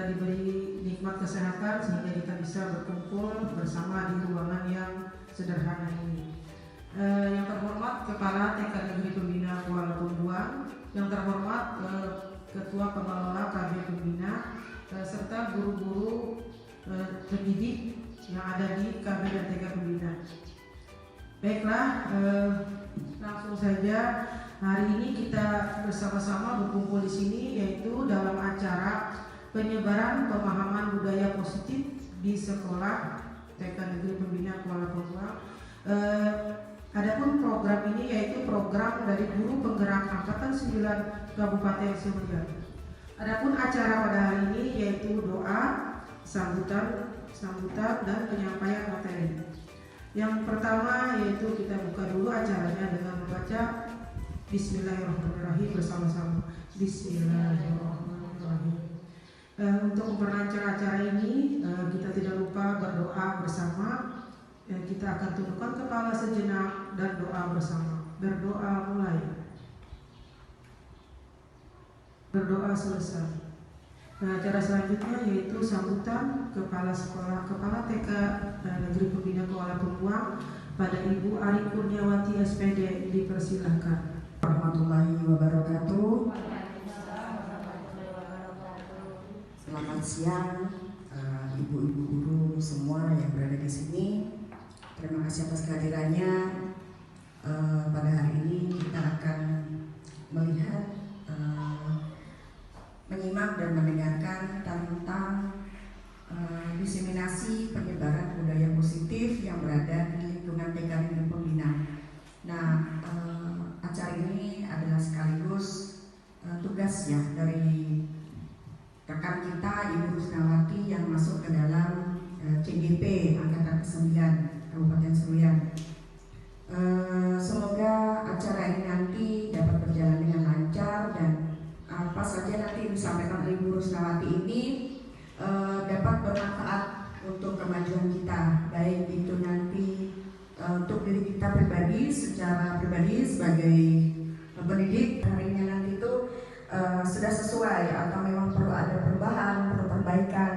diberi nikmat kesehatan sehingga kita bisa berkumpul bersama di ruangan yang sederhana ini. Yang terhormat Kepala TK Negeri Pembina Kuala Pembuang, yang terhormat Ketua Pengelola KB Pembina, serta guru-guru pendidik yang ada di KB dan TK Pembina. Baiklah, langsung saja hari ini kita bersama-sama berkumpul di sini, yaitu dalam acara penyebaran pemahaman budaya positif di sekolah TK Negeri Pembina Kuala Pembuang. Adapun program ini yaitu program dari Guru Penggerak Angkatan 9 Kabupaten Seruyan. Adapun acara pada hari ini yaitu doa, sambutan dan penyampaian materi. Yang pertama yaitu kita buka dulu acaranya dengan membaca Bismillahirrahmanirrahim bersama-sama. Bismillahirrahmanirrahim. Untuk memperlancar acara ini kita tidak lupa berdoa bersama. Kita akan tundukkan kepala sejenak dan doa bersama. Berdoa mulai. Berdoa selesai. Acara selanjutnya yaitu sambutan kepala sekolah, kepala TK Negeri Pembina Kuala Pembuang pada Ibu Ari Kurniawati SPD, dipersilahkan. Warahmatullahi wabarakatuh. Selamat siang ibu-ibu guru semua yang berada di sini. Terima kasih atas kehadirannya. Pada hari ini kita akan melihat, menyimak dan mendengarkan tentang diseminasi penyebaran budaya positif yang berada di lingkungan TK Negeri Pembina. Nah, acara ini adalah sekaligus tugas ya dari rekan kita Ibu Rusnawati yang masuk ke dalam CGP Angkatan ke-9 Kabupaten Seruyan. Semoga acara ini nanti dapat berjalan dengan lancar dan apa saja nanti disampaikan oleh Ibu Rusnawati ini dapat bermanfaat untuk kemajuan kita, baik itu nanti untuk diri kita pribadi, secara pribadi sebagai pendidik. Harinya nanti itu sudah sesuai atau memang perlu ada perubahan, perlu perbaikan.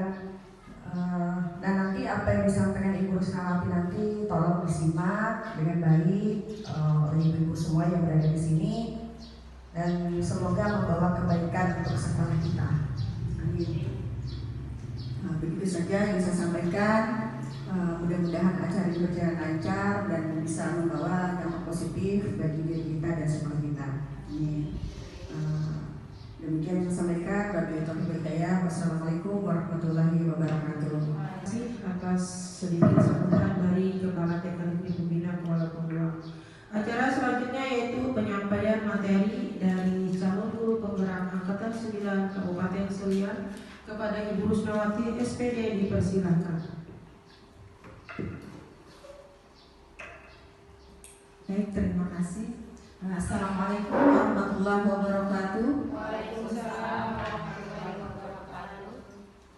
Dan nanti apa yang disampaikan Ibu Rusnawati nanti tolong disimak dengan baik oleh ibu-ibu semua yang berada di sini, dan semoga membawa kebaikan untuk sekolah kita. Amin. Begitu saja yang saya sampaikan. Mudah-mudahan acara ini berjalan lancar dan bisa membawa dampak positif bagi diri kita dan sekolah kita. Amin. Demikian yang saya sampaikan. Wabillahi taufiq wal hidayah. Wassalamualaikum warahmatullahi wabarakatuh. Terima kasih atas sedikit sambutan dari Kepala TK Negeri Pembina Kuala Pembuang. Acara selanjutnya yaitu penyampaian materi dari calon guru penggerak Angkatan 9 Kabupaten Seruyan kepada Ibu Rusnawati SPD, dipersilakan. Baik, terima kasih. Assalamualaikum warahmatullahi wabarakatuh. Waalaikumsalam warahmatullahi wabarakatuh.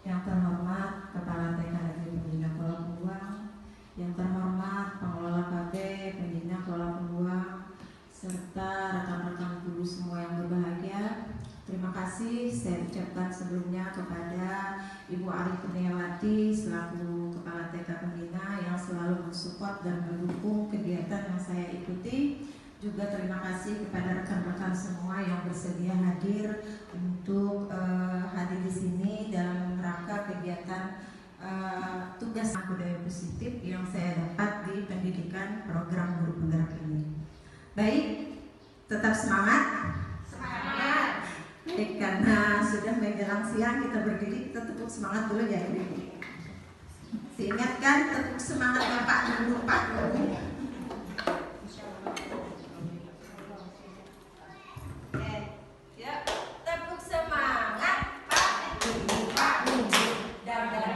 Yang terhormat Kepala TK Negeri Pembina Kuala Pembuang, yang terhormat Pengelola KB Pembina Kuala Pembuang, serta rekan-rekan guru semua yang berbahagia. Terima kasih saya ucapkan sebelumnya kepada Ibu Ari Kurniawati selaku Kepala TK Pembina yang selalu mensupport dan mendukung kegiatan yang saya ikuti. Juga terima kasih kepada rekan-rekan semua yang bersedia hadir untuk hadir di sini dalam rangka kegiatan tugas budaya positif yang saya dapat di pendidikan program guru penggerak ini. Baik, tetap semangat. Semangat. Baik, karena sudah menjelang siang kita berdiri, kita tepuk semangat dulu ya Ibu. Diingatkan tepuk semangatnya Pak Guru, Pak Guru. Tepuk semangat Pak Guru, Pak Guru. Dan Pak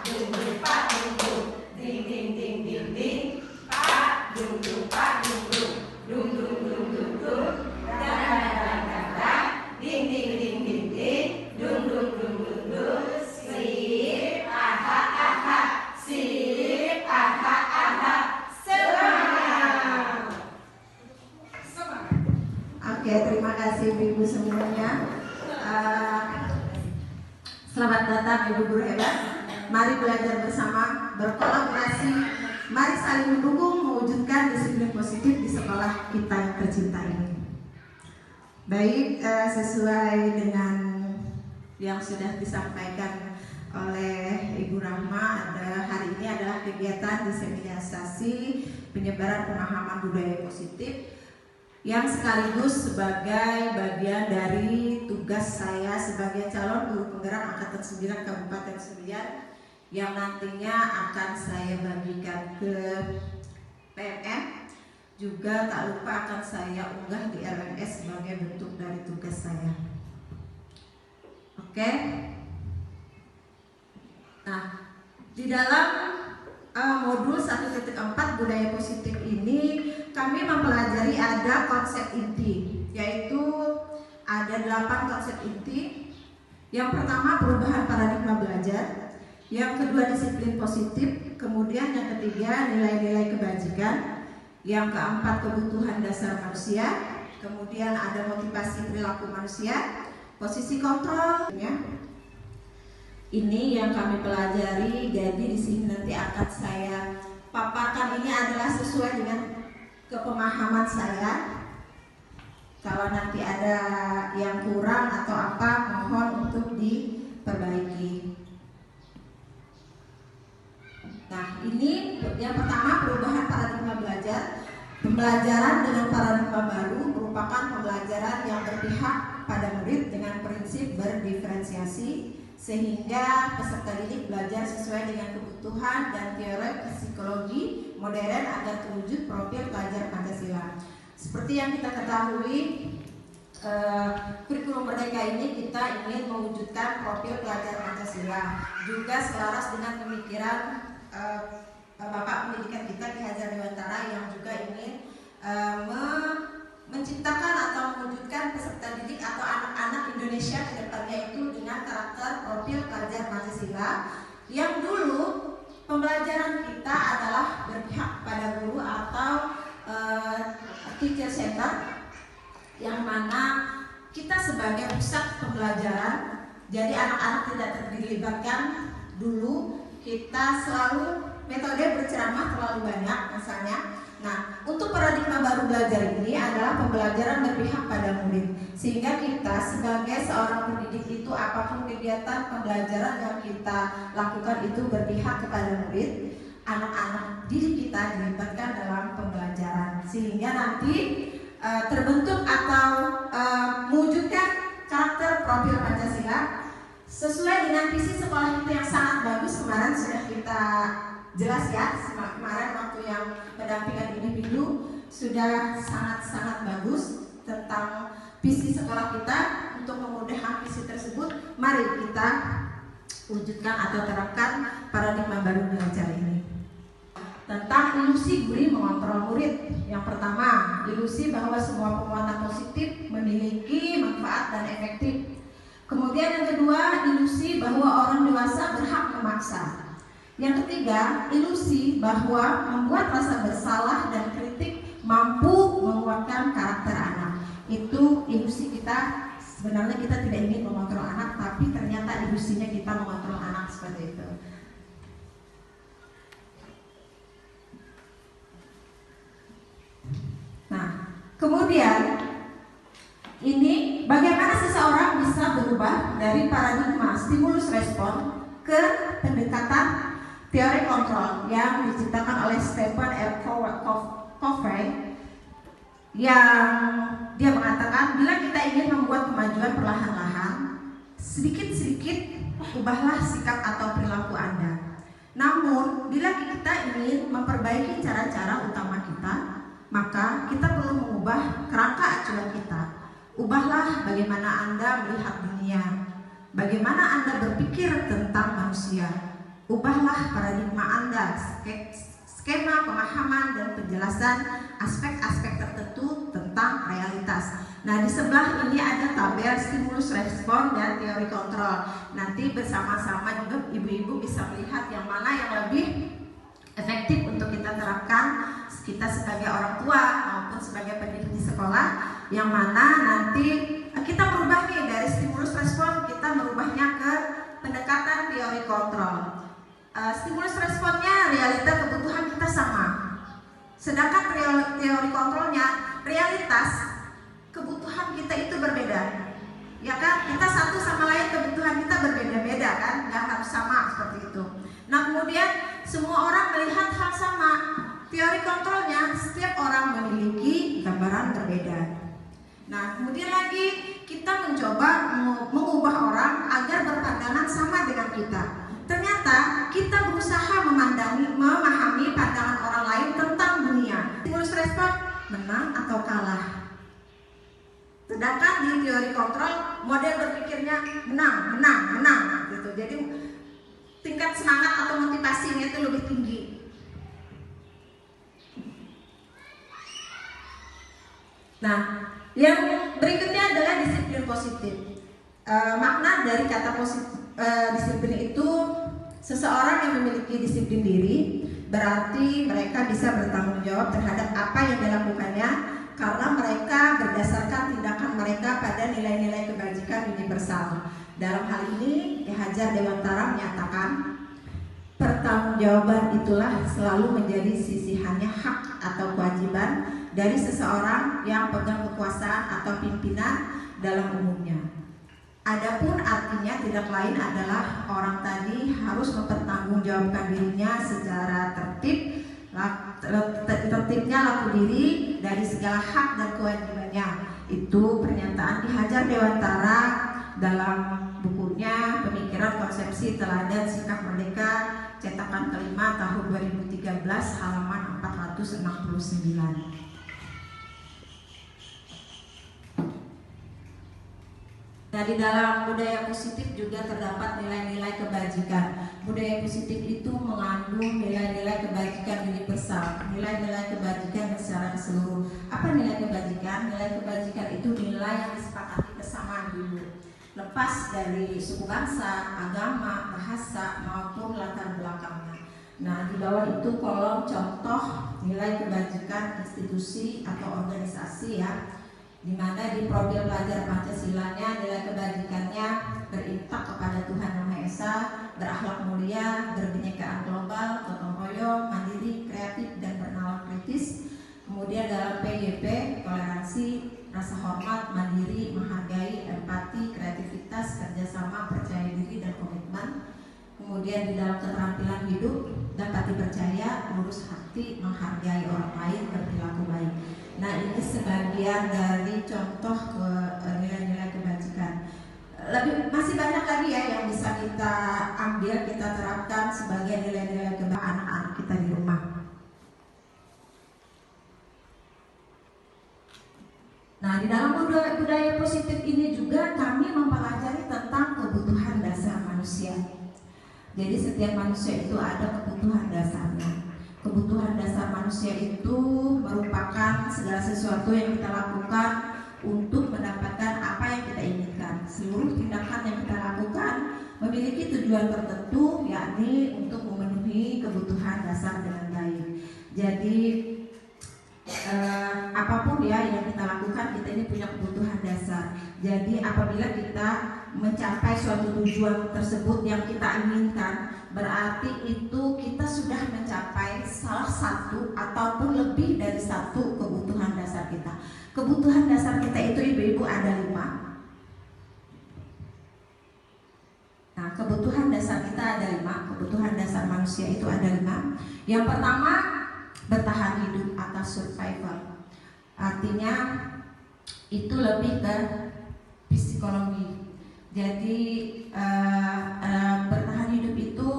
Guru, Pak Guru. Ding ding ding ding ding. Pak Guru, Pak Guru. Dung dung dung dung dung. Dan ding ding ding ding ding. Dung dung dung dung dung. Sip aha aha. Sip aha Selamat datang Ibu Guru hebat. Mari belajar bersama, berkolaborasi. Mari saling mendukung mewujudkan disiplin positif di sekolah kita yang tercinta ini. Baik, sesuai dengan yang sudah disampaikan oleh Ibu Rahma, hari ini adalah kegiatan diseminasi penyebaran pemahaman budaya positif yang sekaligus sebagai bagian dari tugas saya sebagai calon guru penggerak angkatan 9 Kabupaten Sembilan yang nantinya akan saya bagikan ke PMM. Juga tak lupa akan saya unggah di LMS sebagai bentuk dari tugas saya. Oke. Nah, di dalam modul 1.4 budaya positif ini kami mempelajari ada konsep inti, yaitu ada 8 konsep inti. Yang pertama perubahan paradigma belajar, yang kedua disiplin positif, kemudian yang ketiga nilai-nilai kebajikan, yang keempat kebutuhan dasar manusia, kemudian ada motivasi perilaku manusia, posisi kontrol. Ini yang kami pelajari, jadi di sini nanti akan saya paparkan. Ini adalah sesuai dengan kepemahaman saya. Kalau nanti ada yang kurang atau apa, mohon untuk diperbaiki. Nah, ini yang pertama perubahan paradigma belajar. Pembelajaran dengan paradigma baru merupakan pembelajaran yang berpihak pada murid dengan prinsip berdiferensiasi, sehingga peserta didik belajar sesuai dengan kebutuhan dan teori psikologi modern agar terwujud profil pelajar Pancasila. Seperti yang kita ketahui, kurikulum Merdeka ini kita ingin mewujudkan profil pelajar Pancasila, juga selaras dengan pemikiran Bapak Pendidikan kita Ki Hajar Dewantara yang juga ingin menciptakan atau mewujudkan peserta didik atau anak-anak Indonesia ke depannya itu dengan karakter profil pelajar Pancasila, yang dulu pembelajaran kita adalah berpihak pada guru atau teacher center, yang mana kita sebagai pusat pembelajaran, jadi anak-anak tidak terlibatkan. Dulu kita selalu metode berceramah terlalu banyak misalnya. Nah, untuk paradigma baru belajar ini adalah pembelajaran berpihak pada murid, sehingga kita sebagai seorang pendidik itu apapun kegiatan pembelajaran yang kita lakukan itu berpihak kepada murid. Anak-anak didik kita dilibatkan dalam pembelajaran, sehingga nanti terbentuk atau mewujudkan karakter profil Pancasila sesuai dengan visi sekolah kita yang sangat bagus. Kemarin sudah kita jelas ya, kemarin waktu yang pendampingan individu sudah sangat-sangat bagus tentang visi sekolah kita. Untuk memudahkan visi tersebut, mari kita wujudkan atau terapkan paradigma baru belajar ini. Tentang ilusi guru mengontrol murid. Yang pertama, ilusi bahwa semua penguatan positif memiliki manfaat dan efektif. Kemudian yang kedua, ilusi bahwa orang dewasa berhak memaksa. Yang ketiga, ilusi bahwa membuat rasa bersalah dan kritik mampu menguatkan karakter anak. Itu ilusi kita. Sebenarnya kita tidak ingin mengontrol anak, tapi ternyata ilusinya kita mengontrol anak seperti itu. Nah, kemudian ini bagaimana seseorang bisa berubah dari paradigma stimulus respon ke pendekatan teori kontrol yang diciptakan oleh Stephen R. Covey, yang dia mengatakan bila kita ingin membuat kemajuan perlahan-lahan, sedikit-sedikit ubahlah sikap atau perilaku Anda. Namun bila kita ingin memperbaiki cara-cara utama kita, maka kita perlu mengubah kerangka acuan kita. Ubahlah bagaimana Anda melihat dunia, bagaimana Anda berpikir tentang manusia. Ubahlah paradigma Anda, skema pemahaman dan penjelasan aspek-aspek tertentu tentang realitas. Nah, di sebelah ini ada tabel stimulus respon dan teori kontrol. Nanti bersama-sama juga ibu-ibu bisa melihat yang mana yang lebih efektif untuk kita terapkan, kita sebagai orang tua maupun sebagai pendidik di sekolah, yang mana nanti kita merubah nih dari stimulus respon, kita merubahnya ke kemudian lagi kita mencoba mengubah orang agar berpandangan sama dengan kita. Ternyata kita berusaha memahami pandangan orang lain tentang dunia. Stimulus respon, menang atau kalah. Sedangkan di teori kontrol, model berpikirnya menang gitu. Jadi tingkat semangat atau motivasinya itu lebih tinggi. Nah, yang berikutnya adalah disiplin positif. Makna dari kata disiplin itu seseorang yang memiliki disiplin diri, berarti mereka bisa bertanggung jawab terhadap apa yang dilakukannya karena mereka berdasarkan tindakan mereka pada nilai-nilai kebajikan universal. Dalam hal ini, Ki Hajar Dewantara menyatakan pertanggungjawaban itulah selalu menjadi sisihannya hak atau kewajiban dari seseorang yang pegang kekuasaan atau pimpinan dalam umumnya. Adapun artinya tidak lain adalah orang tadi harus mempertanggungjawabkan dirinya secara tertibnya laku diri dari segala hak dan kewajibannya. Itu pernyataan Ki Hajar Dewantara dalam bukunya Pemikiran Konsepsi Teladan Sikap Merdeka cetakan kelima tahun 2013 halaman 469. Nah, di dalam budaya positif juga terdapat nilai-nilai kebajikan. Budaya positif itu mengandung nilai-nilai kebajikan universal, nilai-nilai kebajikan secara keseluruhan. Apa nilai kebajikan? Nilai kebajikan itu nilai yang disepakati kesamaan dulu, lepas dari suku bangsa, agama, bahasa maupun latar belakangnya. Nah, di bawah itu kolom contoh nilai kebajikan institusi atau organisasi ya, di mana di profil pelajar Pancasilanya nilai kebajikannya berintak kepada Tuhan Yang Maha Esa, berakhlak mulia, berbinekaan global, gotong royong, mandiri, kreatif dan bernalar kritis. Kemudian dalam PYP toleransi, rasa hormat, mandiri, menghargai, empati, kreativitas, kerjasama, percaya diri dan komitmen. Kemudian di dalam keterampilan hidup dapat dipercaya, lurus hati, menghargai orang lain, berperilaku baik. Nah, ini sebagian dari contoh nilai-nilai kebajikan. Masih banyak lagi ya yang bisa kita ambil, kita terapkan sebagai nilai-nilai kebajikan anak-anak kita di rumah. Nah, di dalam budaya positif ini juga kami mempelajari tentang kebutuhan dasar manusia. Jadi setiap manusia itu ada kebutuhan dasarnya. Kebutuhan dasar manusia itu merupakan segala sesuatu yang kita lakukan untuk mendapatkan apa yang kita inginkan. Seluruh tindakan yang kita lakukan memiliki tujuan tertentu, yakni untuk memenuhi kebutuhan dasar dengan baik. Jadi apapun ya yang kita lakukan, kita ini punya kebutuhan dasar. Jadi apabila kita mencapai suatu tujuan tersebut yang kita inginkan, berarti itu kita sudah mencapai salah satu ataupun lebih dari satu kebutuhan dasar kita. Kebutuhan dasar kita itu ibu-ibu ada 5. Nah, kebutuhan dasar kita ada 5. Kebutuhan dasar manusia itu ada 5. Yang pertama, bertahan hidup atau survival. Artinya itu lebih ke psikologi. Jadi bertahan hidup itu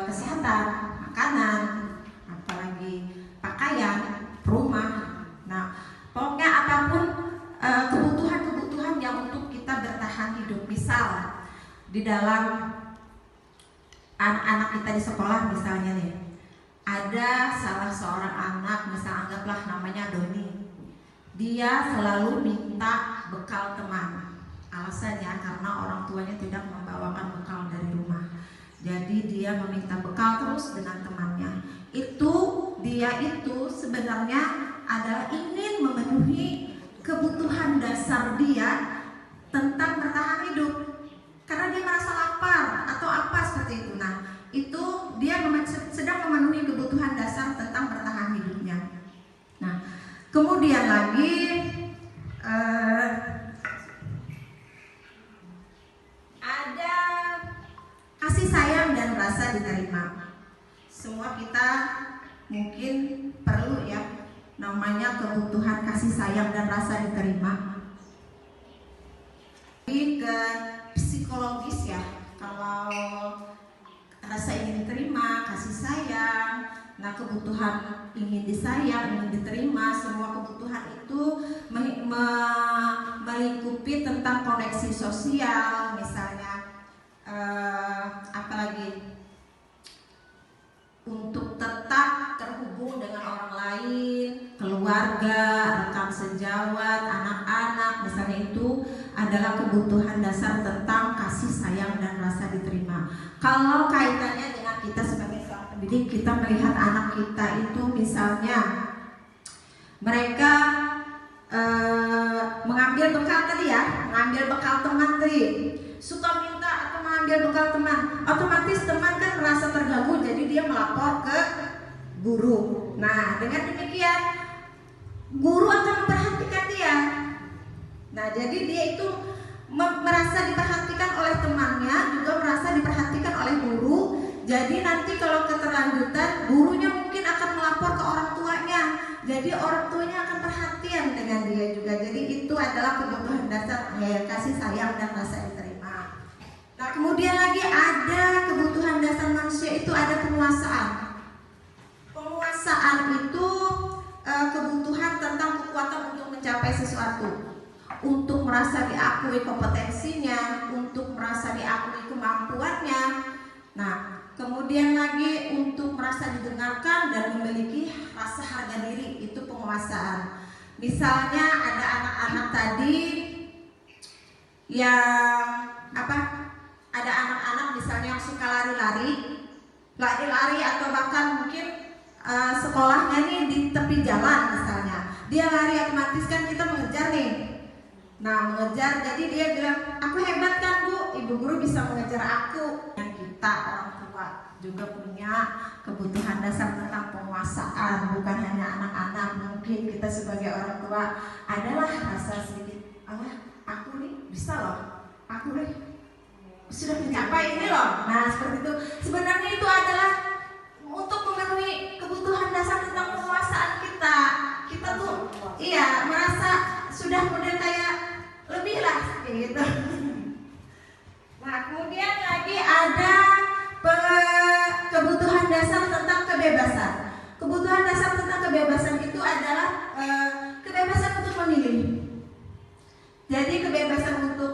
kesehatan, makanan, apalagi pakaian, rumah. Nah, pokoknya apapun kebutuhan-kebutuhan yang untuk kita bertahan hidup. Misal di dalam anak-anak kita di sekolah misalnya nih, ada salah seorang anak, misal anggaplah namanya Doni. Dia selalu minta bekal teman. Alasannya karena orang tuanya tidak membawakan bekal dari rumah. Jadi dia meminta bekal terus dengan temannya. Dia itu sebenarnya adalah ingin memenuhi kebutuhan dasar dia tentang bertahan hidup. Karena dia merasa lapar atau apa seperti itu. Nah, itu dia sedang memenuhi kebutuhan dasar tentang bertahan hidupnya. Nah, kemudian lagi ada kasih sayang dan rasa diterima. Semua kita mungkin perlu ya namanya kebutuhan kasih sayang dan rasa diterima. ke psikologis ya. Kalau rasa ingin diterima, kasih sayang, nah kebutuhan ingin disayang, ingin diterima, semua kebutuhan itu melingkupi tentang koneksi sosial, misalnya apalagi untuk tetap terhubung dengan orang lain, keluarga, rekan sejawat, anak-anak, misalnya itu adalah kebutuhan dasar tentang kasih sayang dan rasa diterima. Kalau kaitannya dengan kita sebagai seorang pendidik, kita melihat anak kita itu misalnya mereka mengambil bekal tadi ya, mengambil bekal teman tadi, suka minta atau mengambil bekal teman, otomatis teman kan merasa terganggu, jadi dia melapor ke guru. Nah, dengan demikian guru akan memperhatikan dia. Nah, jadi dia itu merasa diperhatikan oleh temannya, juga merasa diperhatikan oleh guru. Jadi nanti kalau keterlanjutan, gurunya mungkin akan melapor ke orang tuanya. Jadi orang tuanya akan perhatian dengan dia juga. Jadi itu adalah kebutuhan dasar kasih sayang dan rasa diterima. Nah, kemudian lagi ada kebutuhan dasar manusia itu ada penguasaan. Penguasaan itu kebutuhan tentang kekuatan untuk mencapai sesuatu, untuk merasa diakui kompetensinya, untuk merasa diakui kemampuannya. Nah, kemudian lagi untuk merasa didengarkan dan memiliki rasa harga diri, itu penguasaan. Misalnya ada anak-anak tadi yang ada anak-anak misalnya yang suka lari-lari atau bahkan mungkin sekolahnya nih di tepi jalan misalnya. Dia lari, otomatis kan kita mengejar nih. Nah, mengejar, jadi dia bilang, aku hebat kan Bu, ibu guru bisa mengejar aku. Yang kita orang tua juga punya kebutuhan dasar tentang penguasaan, bukan hanya anak-anak. Mungkin kita sebagai orang tua adalah rasa sedikit, aku nih bisa loh, aku nih sudah mencapai ini loh. Nah, seperti itu. Sebenarnya itu adalah untuk memenuhi kebutuhan dasar tentang penguasaan kita. Kita tuh merasa sudah model kayak lebih lah gitu. Nah, kemudian lagi ada kebutuhan dasar tentang kebebasan. Kebutuhan dasar tentang kebebasan itu adalah kebebasan untuk memilih. Jadi kebebasan untuk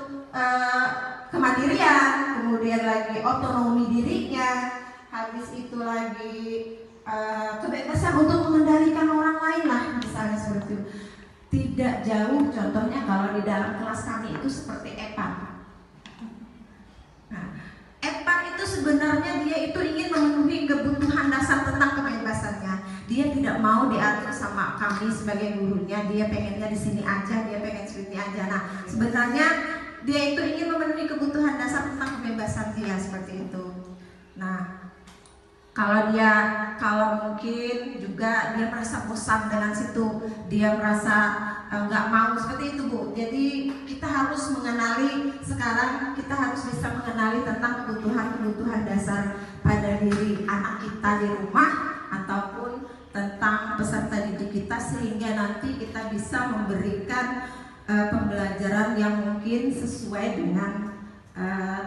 kemandirian, kemudian lagi otonomi dirinya, habis itu lagi kebebasan untuk mengendalikan orang lain lah, misalnya seperti itu. Tidak jauh contohnya kalau di dalam kelas kami itu seperti EPAN. Nah, EPAN itu sebenarnya dia itu ingin memenuhi kebutuhan dasar tentang kebebasannya. Dia tidak mau diatur sama kami sebagai gurunya. Dia pengennya di sini aja, dia pengen seperti aja. Nah, sebenarnya dia itu ingin memenuhi kebutuhan dasar tentang kebebasan dia seperti itu. Nah, kalau mungkin juga dia merasa bosan dengan situ, dia merasa nggak mau seperti itu Bu. Jadi kita harus mengenali, sekarang kita harus bisa mengenali tentang kebutuhan dasar pada diri anak kita di rumah ataupun tentang peserta didik kita, sehingga nanti kita bisa memberikan pembelajaran yang mungkin sesuai dengan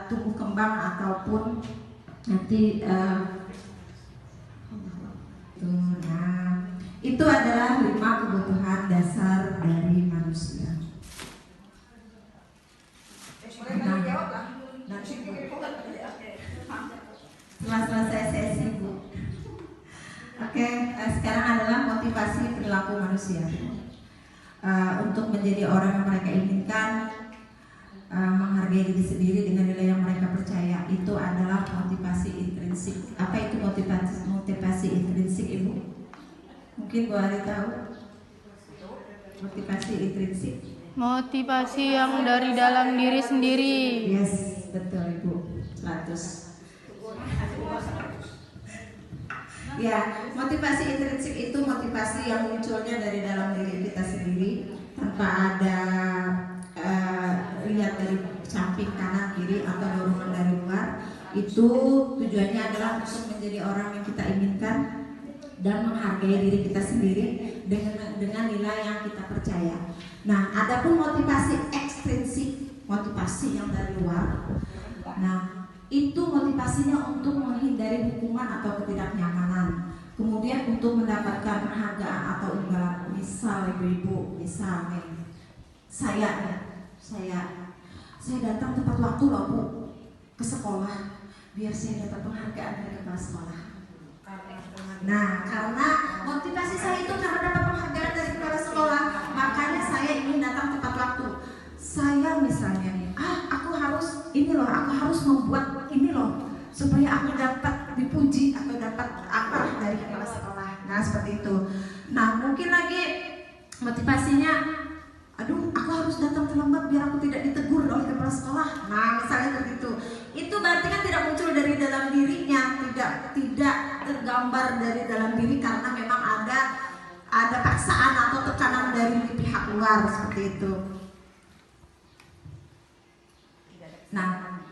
tumbuh kembang ataupun nanti nah, itu adalah 5 kebutuhan dasar dari manusia. Setelah selesai sesi Bu. Oke, sekarang adalah motivasi perilaku manusia. Untuk menjadi orang yang mereka inginkan, menghargai diri sendiri dengan nilai yang mereka percaya, itu adalah motivasi intrinsik. Apa itu motivasi intrinsik Ibu? Mungkin Bu Ari tahu motivasi intrinsik. Motivasi yang dari dalam diri sendiri. Yes, betul Ibu. 100. Ya, motivasi intrinsik itu motivasi yang munculnya dari dalam diri kita sendiri tanpa ada lihat dari samping kanan kiri atau dorongan dari luar. Itu tujuannya adalah untuk menjadi orang yang kita inginkan dan menghargai diri kita sendiri dengan nilai yang kita percaya. Nah, adapun motivasi ekstrinsik motivasi yang dari luar. Nah, itu motivasinya untuk menghindari hukuman atau ketidaknyamanan. Kemudian untuk mendapatkan penghargaan atau imbalan. Misal ibu-ibu, misalnya saya datang tepat waktu loh Bu ke sekolah biar saya dapat penghargaan dari kepala sekolah. Nah, karena motivasi saya itu karena dapat penghargaan dari kepala sekolah, makanya saya ingin datang tepat waktu. Saya misalnya nih, aku harus membuat ini loh supaya aku dapat dipuji atau dapat apa dari kepala sekolah. Nah, seperti itu. Nah, mungkin lagi motivasinya, aduh, aku harus datang terlambat biar aku tidak ditegur oleh kepala sekolah. Nah, misalnya seperti itu. Itu berarti kan tidak muncul dari dalam dirinya, tidak tergambar dari dalam diri karena memang ada paksaan atau tekanan dari pihak luar seperti itu. Nah,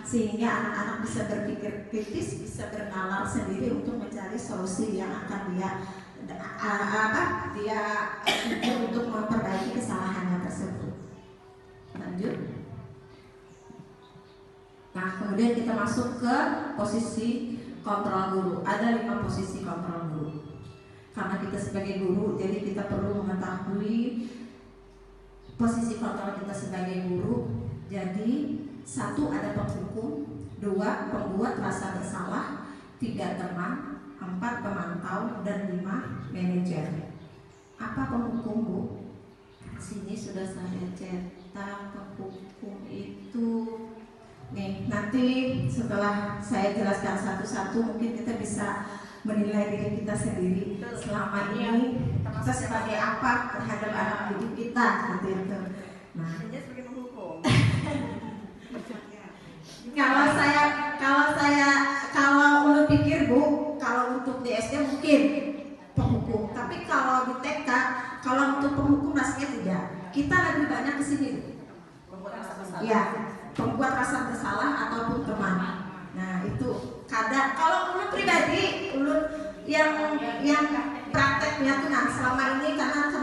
sehingga anak-anak bisa berpikir kritis, bisa bernalar sendiri untuk mencari solusi yang akan dia untuk memperbaiki kesalahannya tersebut. Lanjut. Nah, kemudian kita masuk ke posisi kontrol guru. Ada 5 posisi kontrol guru. Karena kita sebagai guru, jadi kita perlu mengetahui posisi kontrol kita sebagai guru. Jadi 1 ada penghukum, 2 pembuat rasa bersalah, 3 teman, 4 pemantau, dan 5 manajer. Apa penghukum Bu? Sini sudah saya cetak. Penghukum itu nih, nanti setelah saya jelaskan satu-satu mungkin kita bisa menilai diri kita sendiri selama ini kita sebagai apa terhadap anak didik kita gitu itu. Nah, kalau ulun pikir Bu, kalau untuk di SD mungkin penghukum, tapi kalau di TK, kalau untuk penghukum rasanya tidak. Kita lebih banyak ke sini. Ya, pembuat rasa bersalah ataupun teman. Nah, itu kadang kalau ulun pribadi, ulun yang prakteknya tuh nah selama ini karena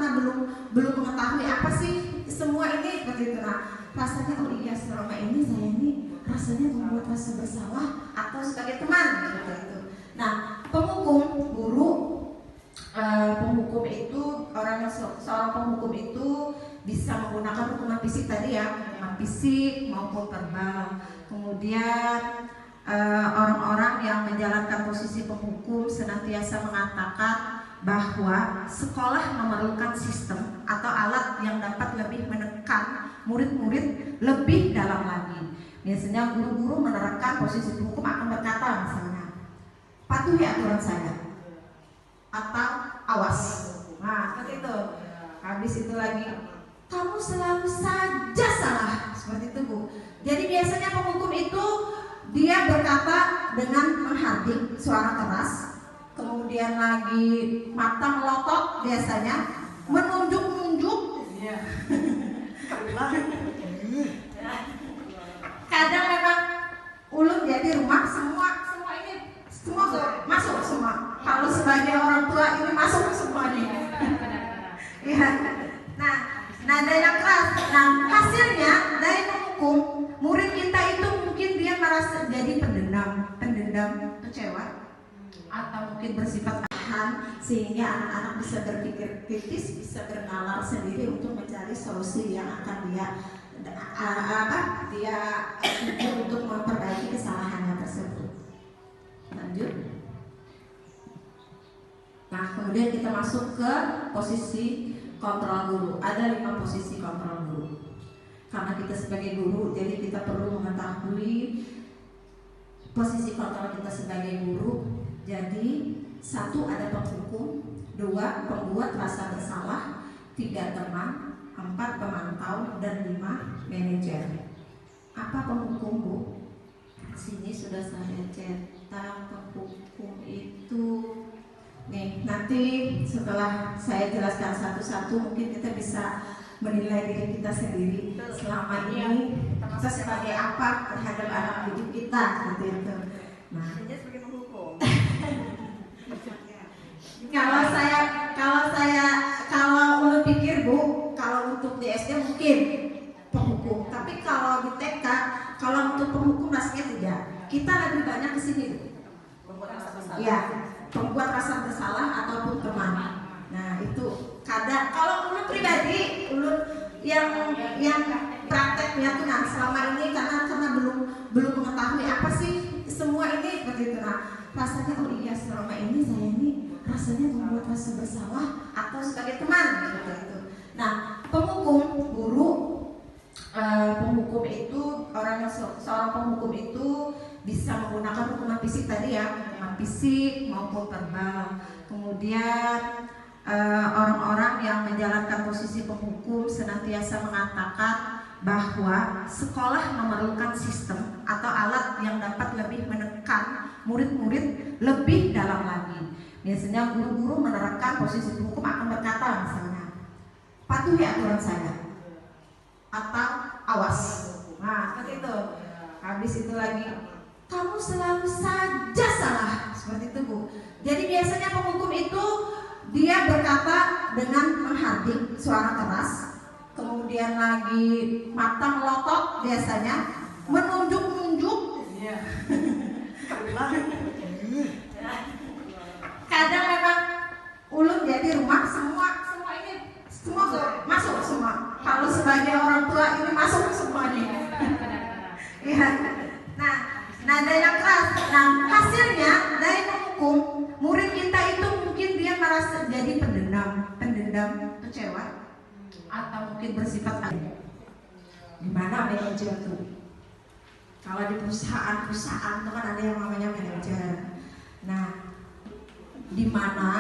belum mengetahui apa sih semua ini seperti itu. Nah, rasanya oh iya selama ini saya ini rasanya membuat rasa bersalah atau sebagai teman seperti itu. Nah, penghukum guru, penghukum itu seorang penghukum itu bisa menggunakan hukuman fisik tadi ya, hukuman fisik maupun verbal. Kemudian orang-orang yang menjalankan posisi penghukum senantiasa mengatakan bahwa sekolah memerlukan sistem atau alat yang dapat lebih menekan murid-murid lebih dalam lagi. Biasanya guru-guru menerapkan posisi penghukum akan berkata misalnya, patuhi aturan saya atau awas. Nah, seperti itu. Habis itu lagi, kamu selalu saja salah. Seperti itu Bu. Jadi biasanya penghukum itu dia berkata dengan menghardik suara keras, kemudian lagi mata melotot biasanya, menunjuk-nunjuk. Kadang memang ulun jadi rumah semua ini semua masuk semua. Kalau sebagai orang tua ini masuk semua nih. Ya. Nah, nada yang keras. Nah, hasilnya dari menghukum murid kita itu mungkin dia merasa jadi pendendam, kecewa, atau mungkin bersifat tahan, sehingga anak-anak bisa berpikir kritis, bisa bernalar sendiri untuk mencari solusi yang akan dia untuk memperbaiki kesalahannya tersebut. Lanjut. Nah, kemudian kita masuk ke posisi kontrol guru. Ada 5 posisi kontrol guru. Karena kita sebagai guru, jadi kita perlu mengetahui posisi kontrol kita sebagai guru. Jadi 1 ada penghukum, 2 pembuat rasa bersalah, 3 teman, 4 pemantau, dan 5 manajer. Apa penghukum Bu? Sini sudah saya cetak. Penghukum itu nih, nanti setelah saya jelaskan satu-satu mungkin kita bisa menilai diri kita sendiri selama ini kita sebagai apa terhadap anak didik kita gitu itu. Nah, kalau ulun pikir Bu, kalau untuk di SD mungkin penghukum, tapi penghukum rasanya tidak. Kita lebih banyak ke sini. Ya, pembuat rasa bersalah ataupun teman. Nah, itu kadang kalau Ulun pribadi, Ulun yang prakteknya tuh nah selama ini karena belum mengetahui apa sih semua ini seperti itu. Nah, rasanya oh iya selama ini saya ini rasanya membuat rasa bersalah atau sebagai teman seperti itu. Nah, penghukum guru penghukum itu seorang penghukum itu bisa menggunakan hukuman fisik tadi ya, hukuman fisik maupun verbal. Kemudian orang-orang yang menjalankan posisi penghukum senantiasa mengatakan bahwa sekolah memerlukan sistem atau alat yang dapat lebih menekan murid-murid lebih dalam lagi. Biasanya guru-guru menerapkan posisi penghukum akan berkata misalnya, patuhi aturan saya atau awas. Nah, seperti itu. Habis itu lagi, kamu selalu saja salah. Seperti itu, Bu. Jadi biasanya penghukum itu dia berkata dengan menghardik suara keras, kemudian lagi mata melotot biasanya, menunjuk-nunjuk. Kadang memang Ulun jadi rumah semua ini semua masuk semua. Kalau sebagai orang tua ini masuk semuanya. Ya. Nah dari yang keras. Nah hasilnya dari penghukum murid kita itu mungkin dia merasa jadi pendendam, kecewa, atau mungkin bersifat aneh. Gimana manajer tuh? Kalau di perusahaan itu kan ada yang namanya manajer. Nah, di mana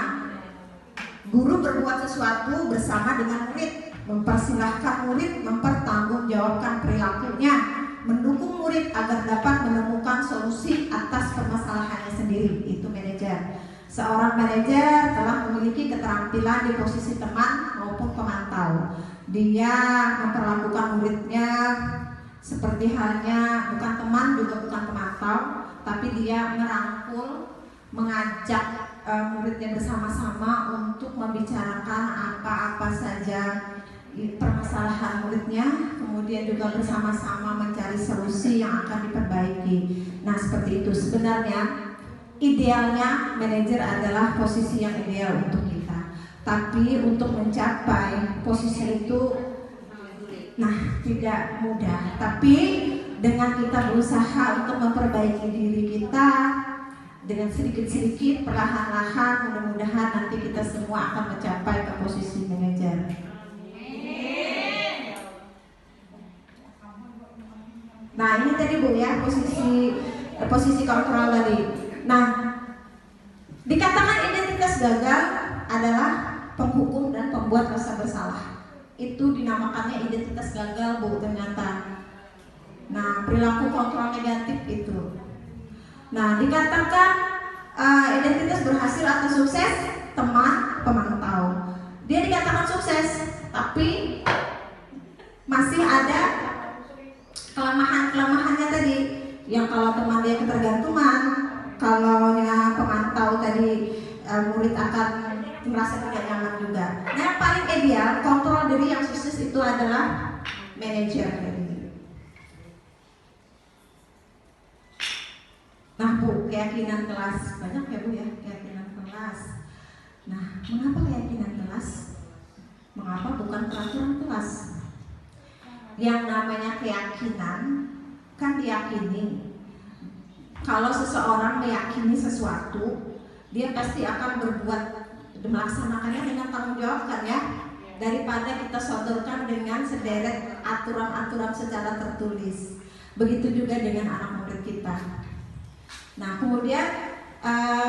guru berbuat sesuatu bersama dengan murid, mempersilahkan murid mempertanggungjawabkan perilakunya, mendukung murid agar dapat menemukan solusi atas permasalahannya sendiri. Itu manajer. Seorang manajer telah memiliki keterampilan di posisi teman maupun pemantau. Dia memperlakukan muridnya seperti halnya bukan teman juga bukan pemantau, tapi dia merangkul, mengajak muridnya bersama-sama untuk membicarakan apa-apa saja permasalahan muridnya, kemudian juga bersama-sama mencari solusi yang akan diperbaiki. Nah seperti itu sebenarnya idealnya manajer adalah posisi yang ideal untuk kita, tapi untuk mencapai posisi itu tidak mudah. Tapi dengan kita berusaha untuk memperbaiki diri kita dengan sedikit-sedikit perlahan-lahan, mudah-mudahan nanti kita semua akan mencapai ke posisi manajer. Nah ini tadi Bu ya posisi kontrol tadi. Nah dikatakan identitas gagal adalah penghukum dan pembuat rasa bersalah. Itu dinamakannya identitas gagal Bu ternyata. Nah perilaku kontrol negatif itu. Nah dikatakan identitas berhasil atau sukses teman pemantau. Dia dikatakan sukses tapi masih ada kelemahannya tadi. Yang kalau teman dia ketergantungan, kalau pemantau tadi murid akan merasa tidak nyaman juga. Nah yang paling ideal kontrol diri yang sukses itu adalah manajer. Nah Bu, keyakinan kelas banyak ya Bu ya, keyakinan kelas. Nah mengapa keyakinan kelas? Mengapa bukan peraturan kelas? Yang namanya keyakinan kan diyakini. Kalau seseorang meyakini sesuatu, dia pasti akan berbuat melaksanakannya dengan tanggung jawab kan ya, daripada kita sodorkan dengan sederet aturan-aturan secara tertulis. Begitu juga dengan anak murid kita. Nah kemudian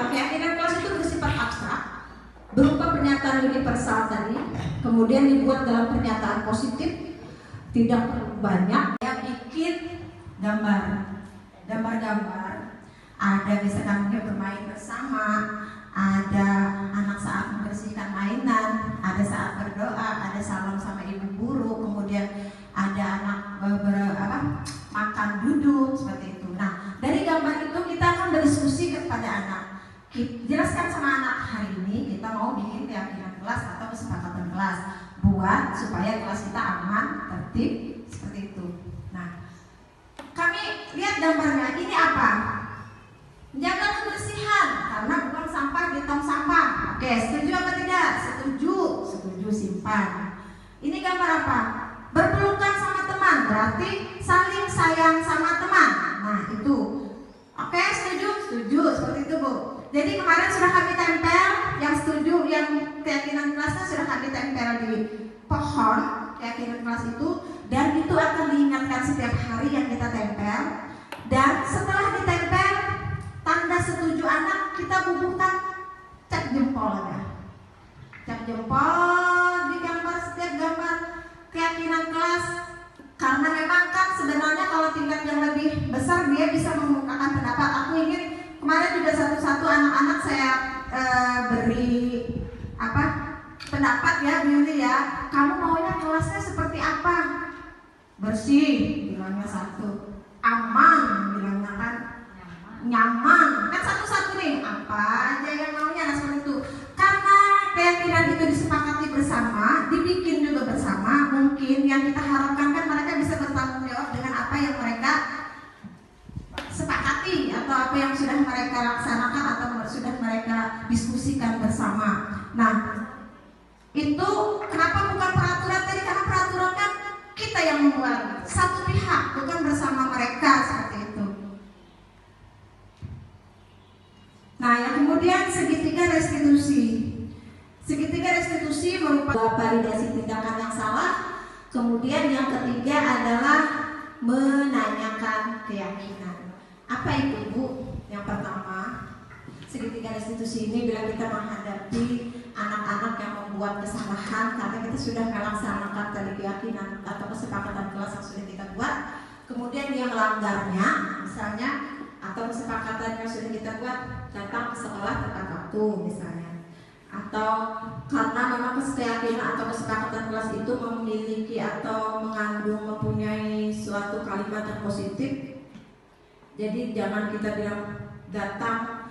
keyakinan kelas itu bersifat abstrak, berupa pernyataan universal tadi, kemudian dibuat dalam pernyataan positif, tidak perlu banyak. Yang bikin gambar-gambar, ada misalkan mungkin bermain bersama, ada anak saat membersihkan mainan, ada saat berdoa, ada salam sama ibu guru, kemudian ada anak makan duduk seperti itu. Nah dari gambar itu kita akan berdiskusi kepada anak, jelaskan sama anak hari ini kita mau bikin keyakinan kelas atau kesepakatan kelas, buat supaya kelas kita aman, tertib seperti itu. Nah kami lihat gambarnya, ini apa? Menjaga kebersihan karena buang sampah di tong sampah. Oke, setuju apa tidak? Setuju, setuju, simpan. Ini gambar apa? Berpelukan sama teman, berarti saling sayang sama teman. Nah itu. Oke, setuju, setuju, seperti itu Bu. Jadi kemarin sudah kami tempel, yang setuju, yang keyakinan kelasnya sudah kami tempel di pohon keyakinan kelas itu, dan itu akan diingatkan setiap hari yang kita tempel. Dan setelah ditempel, tanda setuju anak kita bubuhkan cek jempolnya. Cek jempol di gambar, setiap gambar keyakinan kelas, karena memang kan sebenarnya kalau tingkat yang lebih besar dia bisa mengemukakan pendapat. Aku ingin kemarin juga satu-satu anak-anak saya beri pendapat ya, Billy ya. Kamu maunya kelasnya seperti apa? Bersih, bilangnya satu. Aman, bilangnya kan. Nyaman, kan satu-satu nih. Apa aja yang maunya, nah seperti itu. Karena keyakinan itu disepakati bersama, dibikin juga bersama, mungkin yang kita harapkan kan mereka bisa bertanggung jawab dengan apa yang mereka sepakati atau apa yang sudah mereka laksanakan atau sudah mereka diskusikan bersama. Nah, itu kenapa bukan peraturan tadi? Karena peraturan kan kita yang membuat, satu pihak, bukan bersama mereka, seperti itu. Nah, yang kemudian segitiga restitusi. Segitiga restitusi merupakan validasi tindakan yang salah. Kemudian yang ketiga adalah menanyakan keyakinan. Apa itu Bu? Yang pertama, segitiga restitusi ini bila kita menghadapi anak-anak yang membuat kesalahan karena kita sudah melaksanakan tadi keyakinan atau kesepakatan kelas yang sudah kita buat, kemudian dia melanggarnya misalnya, atau kesepakatan yang sudah kita buat, datang ke sekolah tepat waktu misalnya, atau karena memang keyakinan atau kesepakatan kelas itu memiliki atau mengandung, mempunyai suatu kalimat yang positif, jadi jangan kita bilang datang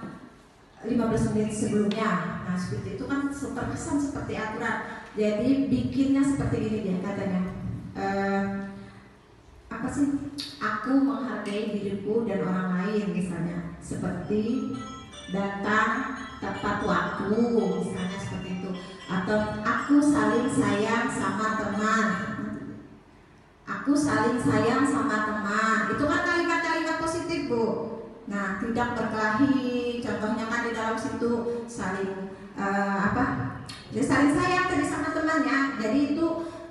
15 menit sebelumnya. Nah seperti itu kan terkesan seperti aturan. Jadi bikinnya seperti ini dia katanya. Apa sih? Aku menghargai diriku dan orang lain misalnya. Seperti datang tepat waktu misalnya seperti itu. Atau aku saling sayang sama teman. Aku saling sayang sama teman. Itu kan kalimat-kalimat positif Bu. Nah, tidak berkelahi, contohnya kan di dalam situ saling ya saling sayang tadi sama temannya. Jadi itu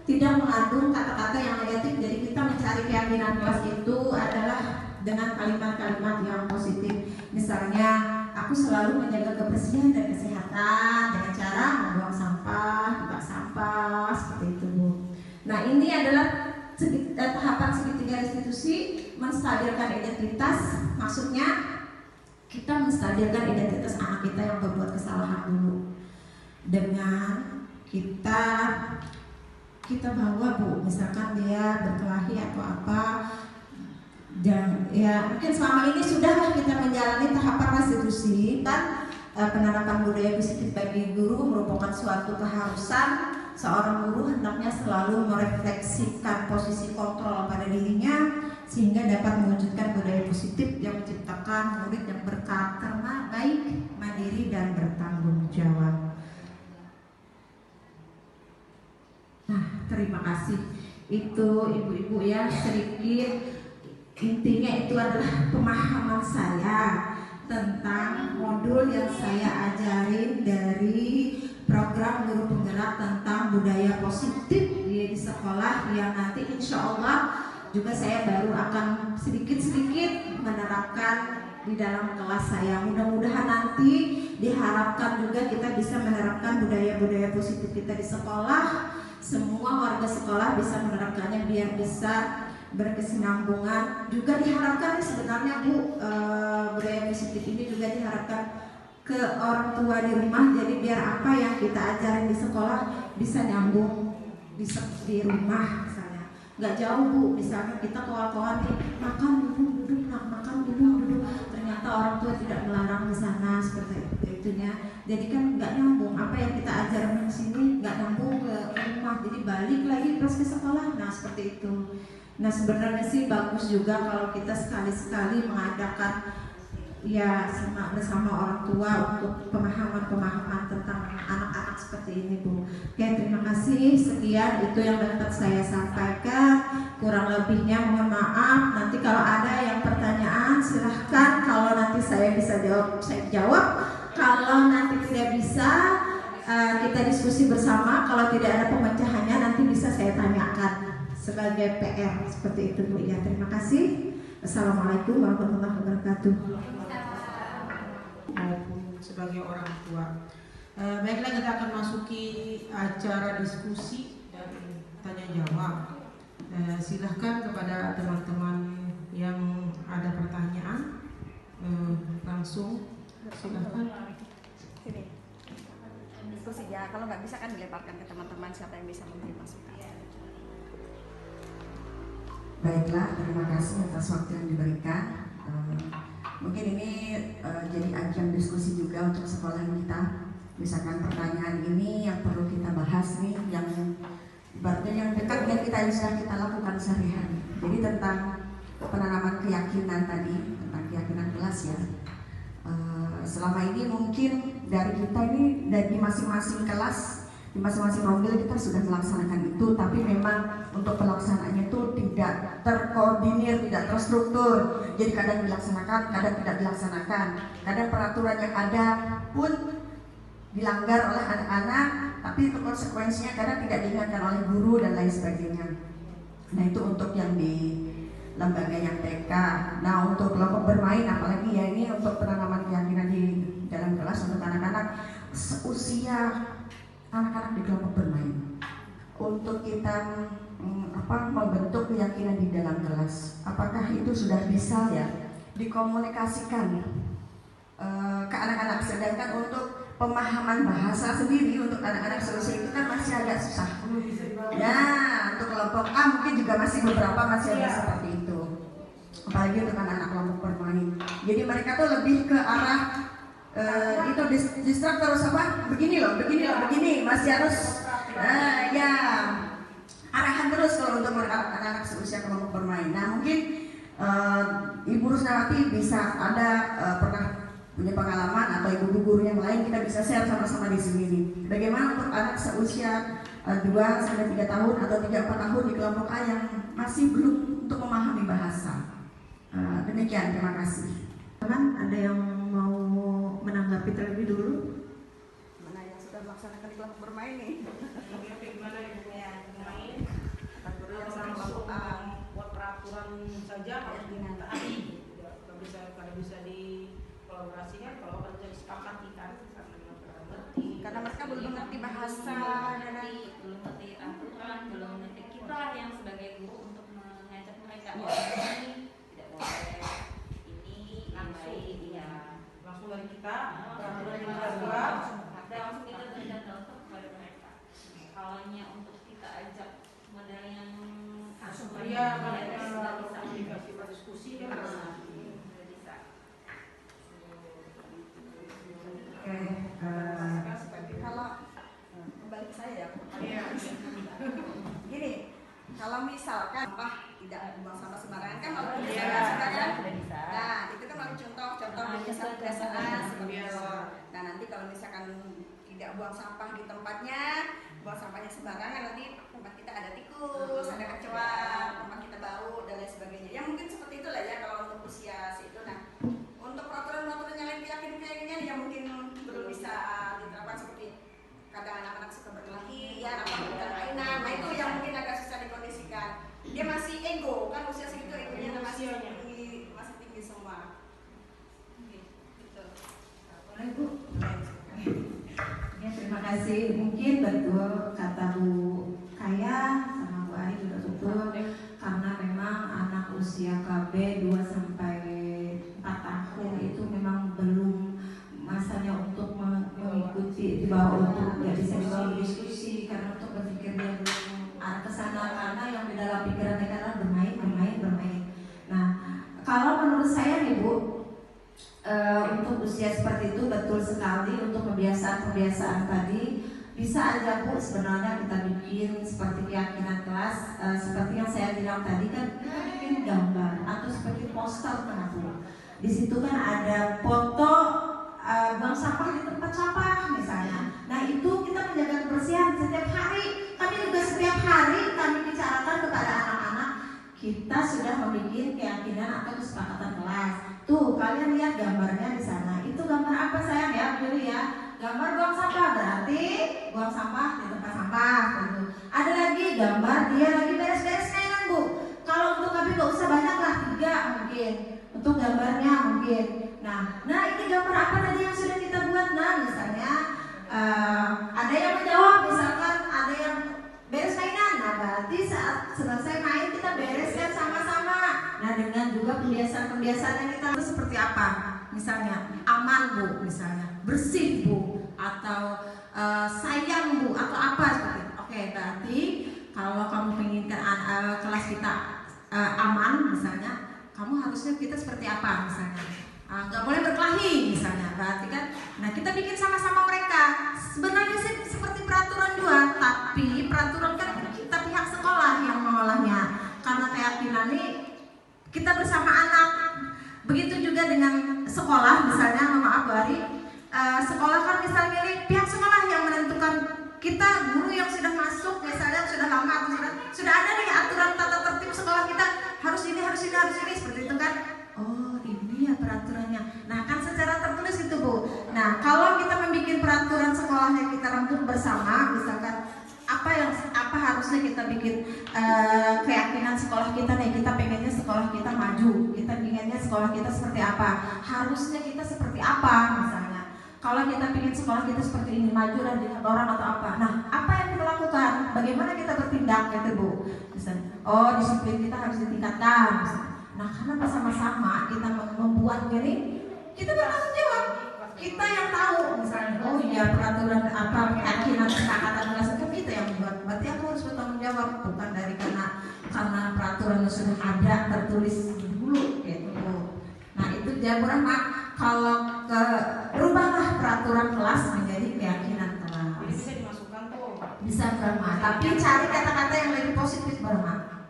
tidak mengandung kata-kata yang negatif. Jadi kita mencari keyakinan kelas itu adalah dengan kalimat-kalimat yang positif. Misalnya, aku selalu menjaga kebersihan dan kesehatan dengan cara membuang sampah, buka sampah, seperti itu Bu. Nah, ini adalah tahapan segitiga restitusi, menstabilkan identitas. Maksudnya kita menstabilkan identitas anak kita yang berbuat kesalahan dulu dengan kita bawa Bu, misalkan dia berkelahi atau apa, dan ya mungkin selama ini sudah kita menjalani tahapan restitusi kan. Penerapan budaya positif bagi guru merupakan suatu keharusan. Seorang guru hendaknya selalu merefleksikan posisi kontrol pada dirinya sehingga dapat mewujudkan budaya positif yang menciptakan murid yang berkarakter baik, mandiri dan bertanggung jawab. Nah, terima kasih. Itu ibu-ibu ya, sedikit intinya itu adalah pemahaman saya tentang modul yang saya ajarin dari program guru penggerak tentang budaya positif di sekolah, yang nanti insya Allah juga saya baru akan sedikit-sedikit menerapkan di dalam kelas saya. Mudah-mudahan nanti diharapkan juga kita bisa menerapkan budaya-budaya positif kita di sekolah. Semua warga sekolah bisa menerapkannya biar bisa berkesinambungan. Juga diharapkan sebenarnya Bu, budaya positif ini juga diharapkan ke orang tua di rumah. Jadi biar apa yang kita ajarin di sekolah bisa nyambung di rumah misalnya. Nggak jauh Bu, misalnya kita kawan-kawan nih makan dulu duduk, makan dulu duduk. Ternyata orang tua tidak melarang ke sana seperti itunya. Jadi kan nggak nyambung apa yang kita ajarkan di sini nggak nyambung ke rumah. Jadi balik lagi pas ke sekolah. Nah seperti itu. Nah sebenarnya sih bagus juga kalau kita sekali-sekali mengadakan ya bersama orang tua untuk pemahaman tentang anak-anak seperti ini Bu. Oke, terima kasih. Sekian itu yang dapat saya sampaikan. Kurang lebihnya mohon maaf. Nanti kalau ada yang pertanyaan silahkan. Kalau nanti saya bisa jawab, saya jawab. Kalau nanti tidak bisa, kita diskusi bersama. Kalau tidak ada pemecahannya nanti bisa saya tanyakan sebagai PR seperti itu Bu. Ya, terima kasih. Assalamualaikum warahmatullahi wabarakatuh. Maupun sebagai orang tua. Baiklah, kita akan masuki acara diskusi dan tanya jawab. Silahkan kepada teman-teman yang ada pertanyaan, langsung silahkan. Sini. Diskusi ya, kalau nggak bisa kan dilemparkan ke teman-teman siapa yang bisa memberi masukan. Baiklah, terima kasih atas waktu yang diberikan. Mungkin ini jadi ajang diskusi juga untuk sekolah kita. Misalkan pertanyaan ini yang perlu kita bahas nih, yang ibaratnya yang dekat dengan kita yang sudah kita lakukan sehari-hari. Jadi tentang penanaman keyakinan tadi, tentang keyakinan kelas ya. Selama ini mungkin dari kita ini dari masing-masing kelas, di masing-masing mobil kita sudah melaksanakan itu, tapi memang untuk pelaksanaannya itu tidak terkoordinir, tidak terstruktur. Jadi kadang dilaksanakan, kadang tidak dilaksanakan. Kadang peraturan yang ada pun dilanggar oleh anak-anak, tapi itu konsekuensinya kadang tidak diingatkan oleh guru dan lain sebagainya. Nah itu untuk yang di lembaga yang TK. Nah untuk kelompok bermain, apalagi ya ini untuk penanaman keyakinan di dalam kelas untuk anak-anak seusia anak-anak di kelompok bermain. Untuk kita membentuk keyakinan di dalam kelas, apakah itu sudah bisa ya dikomunikasikan ke anak-anak, sedangkan untuk pemahaman bahasa sendiri untuk anak-anak seusia itu kan masih agak susah. Ya, untuk kelompok A mungkin juga masih beberapa masih ada seperti itu. Apalagi untuk anak-anak kelompok bermain. Jadi mereka tuh lebih ke arah itu distrak terus apa? Begini loh, begini masih harus ya arahan terus kalau untuk anak-anak seusia kelompok bermain. Nah mungkin Ibu Rusnawati bisa ada pernah punya pengalaman atau ibu guru yang lain, kita bisa share sama-sama di sini nih. Bagaimana untuk anak seusia 2 sampai 3 tahun atau 3-4 tahun di kelompok A yang masih belum untuk memahami bahasa. Demikian, terima kasih. Ada yang mau menanggapi terlebih dulu? Mana yang sudah melaksanakan di kelompok bermain nih? Bagaimana Ibu yang bermain? Guru yang sama Langsung kelompok A. buat peraturan saja harus ditaati. Kalau bisa dikolaborasikan, kalau harus disepakati kan, Karena mereka belum mengerti bahasa, belum ngerti aturan, belum ngerti kita yang sebagai guru untuk mengajak mereka Ya. ini tidak boleh ini Langsung. ya langsung dari kita peraturan yang kita buat. ada langsung kita berikan contoh kepada mereka. Kalau untuk kita ajak model yang Langsung asuhan, dia ya, sudah bisa. komunikasi diskusi kan. Sudah bisa. Oke, kalau kembali ke saya ya. Iya. Gini, kalau misalkan sampah tidak buang sampah sembarangan kan kalau Iya. kebiasaan kan. Sudah bisa. Nah, itu kan melalui contoh-contoh kebiasaan seperti itu. Nah, nanti kalau misalkan tidak buang sampah di tempatnya, buang sampahnya sembarangan, nanti tempat kita ada tikus, ada kecoa, tempat kita bau dan lain sebagainya. Ya mungkin seperti itulah ya kalau untuk usia itu. Nah, untuk peraturan-peraturan yang lain keyakinan yang mungkin belum bisa diterapkan seperti kadang anak-anak suka berkelahi, ya anak bukan mainan. Nah itu yang mungkin agak susah dikondisikan. Dia masih ego kan usia segitu egonya masih tinggi semua. Gitu. Ibu. Ya, terima kasih. Mungkin betul kata Bu Kaya sama Bu Ari juga betul, karena memang anak usia KB 2 sampai 4 tahun itu memang belum masanya untuk mengikuti dibawa untuk ya bisa dibawa diskusi, karena untuk berpikir dia belum arah ke sana, karena yang di dalam pikiran mereka adalah bermain. Nah, kalau menurut saya nih Bu, untuk usia seperti itu betul sekali. Untuk kebiasaan-kebiasaan tadi bisa aja Bu sebenarnya kita bikin seperti keyakinan kelas, seperti yang saya bilang tadi kan kita bikin gambar atau seperti poster kan Bu. Di situ kan ada foto buang sampah di tempat sampah misalnya. Nah itu kita menjaga kebersihan setiap hari. Kami juga setiap hari kami bicarakan kepada anak-anak. Kita sudah membuat keyakinan atau kesepakatan kelas. Tuh kalian lihat gambarnya di sana. Itu gambar apa sayang ya dulu ya? Gambar buang sampah berarti buang sampah di tempat sampah. Gitu. Ada lagi gambar dia lagi beres-beres mainan Bu. Kalau untuk kami gak usah banyak lah 3 mungkin. Untuk gambarnya mungkin. Nah ini gambar apa tadi yang sudah kita buat? Nah misalnya ada yang menjawab, misalkan ada yang beres mainan. Nah berarti saat selesai main kita bereskan sama-sama. Nah dengan juga kebiasaan-kebiasaan yang kita itu seperti apa? Misalnya aman Bu, misalnya bersih Bu, atau sayang Bu, atau apa seperti itu. Oke, berarti kalau kamu menginginkan kelas kita aman misalnya, kamu harusnya kita seperti apa misalnya? Nggak boleh berkelahi misalnya, berarti kan. Nah kita bikin sama-sama mereka. Sebenarnya sih seperti peraturan juga, tapi peraturan kan kita pihak sekolah yang mengolahnya. Karena keyakinan ini kita bersama anak. Begitu juga dengan sekolah, misalnya maaf Bu Ari, sekolah kan misalnya ini pihak sekolah yang menentukan. Kita guru yang sudah masuk misalnya sudah lama atau sudah ada nih aturan tata tertib sekolah kita, harus ini seperti itu kan. Oh ini ya peraturannya. Nah kan secara tertulis gitu Bu. Nah kalau kita membuat peraturan sekolahnya kita rangkum bersama, misalkan apa harusnya kita bikin keyakinan sekolah kita nih, kita pengennya sekolah kita maju, kita pengennya sekolah kita seperti apa, harusnya kita seperti apa misalnya. Kalau kita pengen sekolah kita seperti ini, maju dan dilihat orang atau apa. Nah apa yang kita lakukan, bagaimana kita bertindak gitu Bu. Misalnya, oh disiplin kita harus ditingkatkan misalnya. Nah karena bersama-sama kita membuat ini, kita bertanggung jawab. Kita yang tahu misalnya, oh iya peraturan apa keyakinan kesepakatan kelas kita yang membuat. Berarti aku harus bertanggung jawab, bukan dari karena peraturan sudah ada tertulis dulu gitu. Nah itu jawaban Mak. Kalau rubahlah peraturan kelas menjadi keyakinan kelas. Bisa dimasukkan tuh. Bisa Mak. Tapi cari kata-kata yang lebih positif Mak.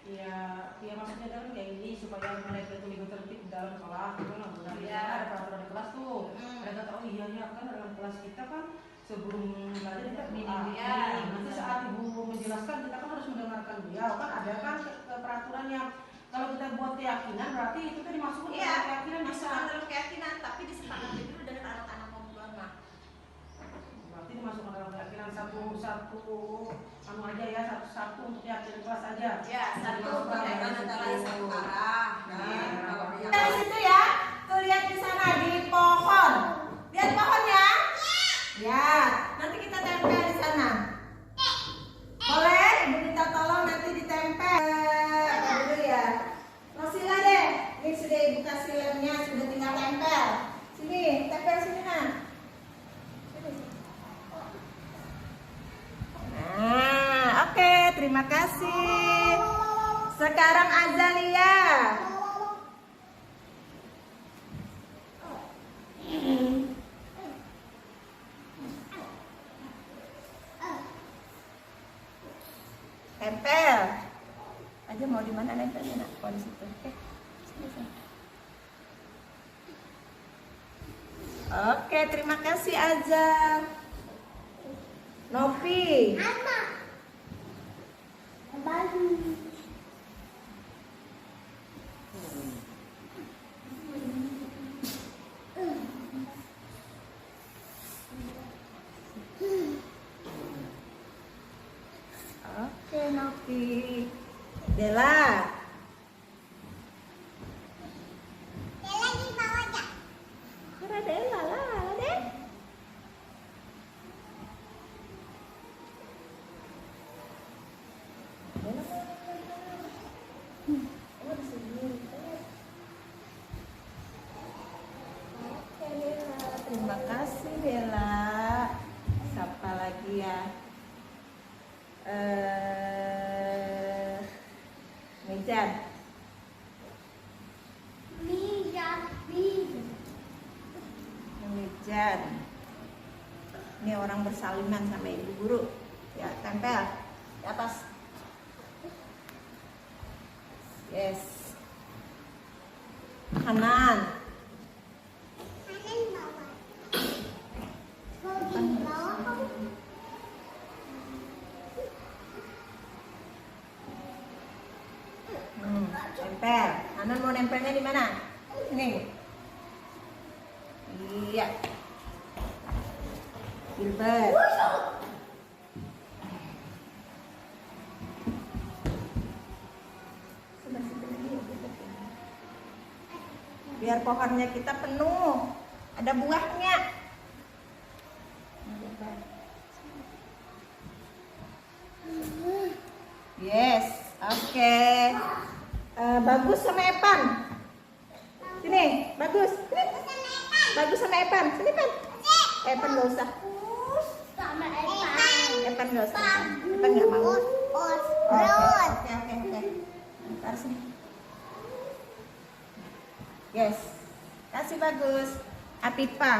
Ya maksudnya kan kayak gini supaya mereka itu lebih tertib dalam kelas, itu kan ada peraturan di kelas tuh. Mereka tahu iya kan dalam kelas kita kan sebelum belajar kita nanti saat ibu menjelaskan kita kan harus mendengarkan beliau kan ada kan peraturan yang kalau kita buat keyakinan berarti itu kan dimasukkan dalam keyakinan Masukkan dalam keyakinan tapi disepakati dulu dengan anak-anak perempuan Mak. Berarti dimasukkan dalam keyakinan satu anu aja ya, satu untuk keyakinan kelas aja. Ya, satu keyakinan antara satu arah. Dari situ ya, tuh lihat di sana di pohon. Lihat pohon ya? Ya, nanti kita tempel di sana. Boleh? Ibu minta tolong nanti ditempel. Dulu ya. Rosila deh, ini sudah ibu kasih lemnya, sudah tinggal tempel. Sini, tempel sini nah. Nah, oke, terima kasih. Sekarang Azalia. Tempel. Aja mau di mana nempelnya nak? Oh di situ. Oke. Oke, terima kasih Azam. Novi. Oke, Novi. Dela. Dela di bawah aja. Ada Dela lah, Dek. Dela. Lihat. Ini orang bersalinan sama ibu guru. Ya, tempel di atas. Yes. Kanan. Nempel. Hanan mau nempelnya di mana? Ini. Iya. Gilbert. Biar pohonnya kita penuh, ada buahnya. Yes, oke. Bagus sama Epan. Sini, bagus. Bagus sama Epan. Sini, Pan. Epan gak usah. Epan gak usah. Epan gak mau. Oke. Ntar sini. Yes. Kasih bagus. Apipa.